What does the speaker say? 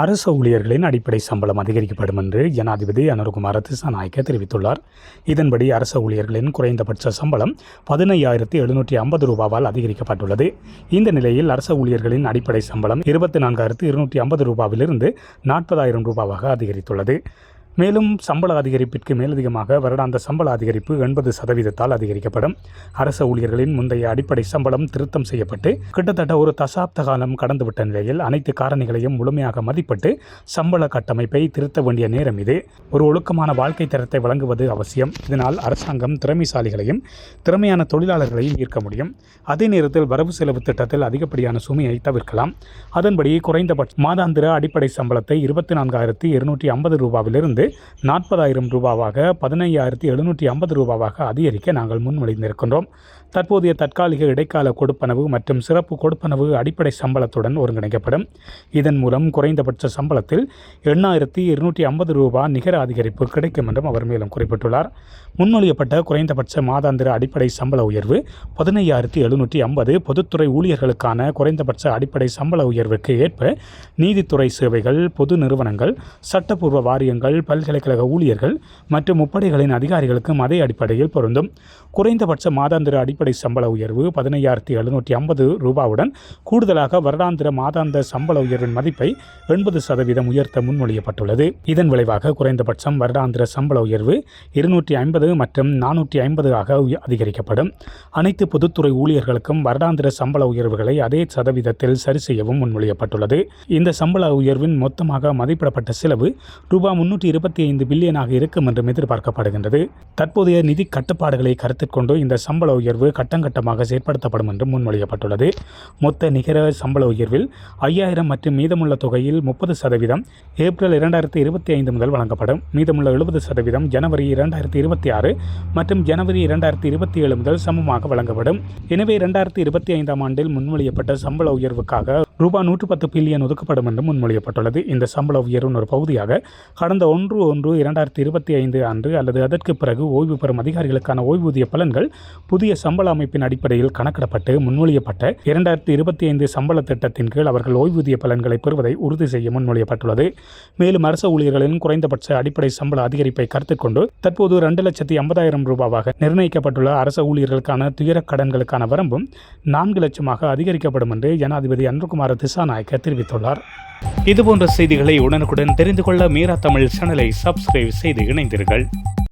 அரசு ஊழியர்களின் அடிப்படை சம்பளம் அதிகரிக்கப்படும் என்று ஜனாதிபதி அனுரகுமார திசாநாயக்க தெரிவித்துள்ளார். இதன்படி அரசு ஊழியர்களின் குறைந்தபட்ச சம்பளம் 15,750 ரூபாவால் அதிகரிக்கப்பட்டுள்ளது. இந்த நிலையில் அரசு ஊழியர்களின் அடிப்படை சம்பளம் 24,250 ரூபாவிலிருந்து 40,000 ரூபாவாக அதிகரித்துள்ளது. மேலும் சம்பள அதிகரிப்பிற்கு மேலதிகமாக வருடாந்த சம்பள அதிகரிப்பு 80% அதிகரிக்கப்படும். அரசு ஊழியர்களின் முந்தைய அடிப்படை சம்பளம் திருத்தம் செய்யப்பட்டு கிட்டத்தட்ட ஒரு தசாப்த காலம் கடந்துவிட்ட நிலையில் அனைத்து காரணிகளையும் முழுமையாக மதிப்பிட்டு சம்பள கட்டமைப்பை திருத்த வேண்டிய நேரம் இது. ஒரு ஒழுக்கமான வாழ்க்கை தரத்தை வழங்குவது அவசியம். இதனால் அரசாங்கம் திறமைசாலிகளையும் திறமையான தொழிலாளர்களையும் ஈர்க்க முடியும். அதே நேரத்தில் வரவு செலவு திட்டத்தில் அதிகப்படியான சுமையை தவிர்க்கலாம். அதன்படி குறைந்தபட்ச மாதாந்திர அடிப்படை சம்பளத்தை 24,250 ரூபாவிலிருந்து 40,000 ரூபாவாக 15,750 ரூபாவாக அதிகரிக்க நாங்கள் முன்மொழிந்திருக்கின்றோம். தற்போதைய தற்காலிக இடைக்கால கொடுப்பனவு மற்றும் சிறப்பு கொடுப்பனவு அடிப்படை சம்பளத்துடன் ஒருங்கிணைக்கப்படும். இதன் மூலம் குறைந்தபட்ச சம்பளத்தில் 8,250 ரூபாய் நிகர அதிகரிப்பு கிடைக்கும் என்றும் அவர் மேலும் குறிப்பிட்டுள்ளார். முன்மொழியப்பட்ட குறைந்தபட்ச மாதாந்திர அடிப்படை சம்பள உயர்வு 15,750 பொதுத்துறை ஊழியர்களுக்கான குறைந்தபட்ச அடிப்படை சம்பள உயர்வுக்கு ஏற்ப நீதித்துறை சேவைகள், பொது நிறுவனங்கள், சட்டப்பூர்வ வாரியங்கள், பல்கலைக்கழக ஊழியர்கள் மற்றும் முப்படைகளின் அதிகாரிகளுக்கும் அதே அடிப்படையில் பொருந்தும். குறைந்தபட்ச மாதாந்திர அடிப்படை சம்பள உயர்வு 15,750 ரூபாவுடன் கூடுதலாக வருடாந்திர மாதாந்த சம்பள உயர்வின் மதிப்பை 80% உயர்த்த முன்மொழியப்பட்டுள்ளது. இதன் விளைவாக குறைந்தபட்சம் வருடாந்திர சம்பள உயர்வு 250 மற்றும் 450 ஆக அதிகரிக்கப்படும். அனைத்து பொதுத்துறை ஊழியர்களுக்கும் வருடாந்திர சம்பள உயர்வுகளை அதே சதவீதத்தில் சரி செய்யவும் முன்மொழியப்பட்டுள்ளது. இந்த சம்பள உயர்வின் மொத்தமாக மதிப்பிடப்பட்ட செலவு ரூபாய் 325 பில்லியனாக இருக்கும் என்றும் எதிர்பார்க்கப்படுகின்றது. தற்போதைய நிதி கட்டுப்பாடுகளை கருத்தில் கொண்டு இந்த சம்பள உயர்வு கட்டங்கட்டமாக செயற்படுத்தப்படும் என்றும் முன்மொழியப்பட்டுள்ளது. மொத்த நிகர சம்பள உயர்வில் 5,000 மற்றும் மீதமுள்ள தொகையில் 30% ஏப்ரல் 2025 முதல் வழங்கப்படும். மீதமுள்ள 70% ஜனவரி 2026 மற்றும் ஜனவரி 2027 முதல் சமமாக வழங்கப்படும். எனவே 2025 ஆண்டில் முன்மொழியப்பட்ட சம்பள உயர்வுக்காக ரூபாய் 110 பில்லியன் ஒதுக்கப்படும் என்று முன்மொழியப்பட்டுள்ளது. இந்த சம்பள உயர்வின் ஒரு பகுதியாக கடந்த 1/1/2025 அன்று அல்லது அதற்கு பிறகு ஓய்வு பெறும் அதிகாரிகளுக்கான ஓய்வூதிய பலன்கள் புதிய சம்பள அமைப்பின் அடிப்படையில் கணக்கிடப்பட்டு முன்மொழியப்பட்ட 2025 சம்பள திட்டத்தின் கீழ் அவர்கள் ஓய்வூதிய பலன்களை பெறுவதை உறுதி செய்ய முன்மொழியப்பட்டுள்ளது. மேலும் அரசு ஊழியர்களின் குறைந்தபட்ச அடிப்படை சம்பள அதிகரிப்பை கருத்தில் கொண்டு தற்போது 2,50,000 ரூபாவாக நிர்ணயிக்கப்பட்டுள்ள அரசு ஊழியர்களுக்கான துயர கடன்களுக்கான வரம்பும் 4 லட்சமாக அதிகரிக்கப்படும் என்று ஜனாதிபதி அனுரகுமார திசாநாயக்க தெரிவித்துள்ளார். இதுபோன்ற செய்திகளை உடனுக்குடன் தெரிந்து கொள்ள மீரா தமிழ் சேனலை சப்ஸ்கிரைப் செய்து இணைந்தீர்கள்.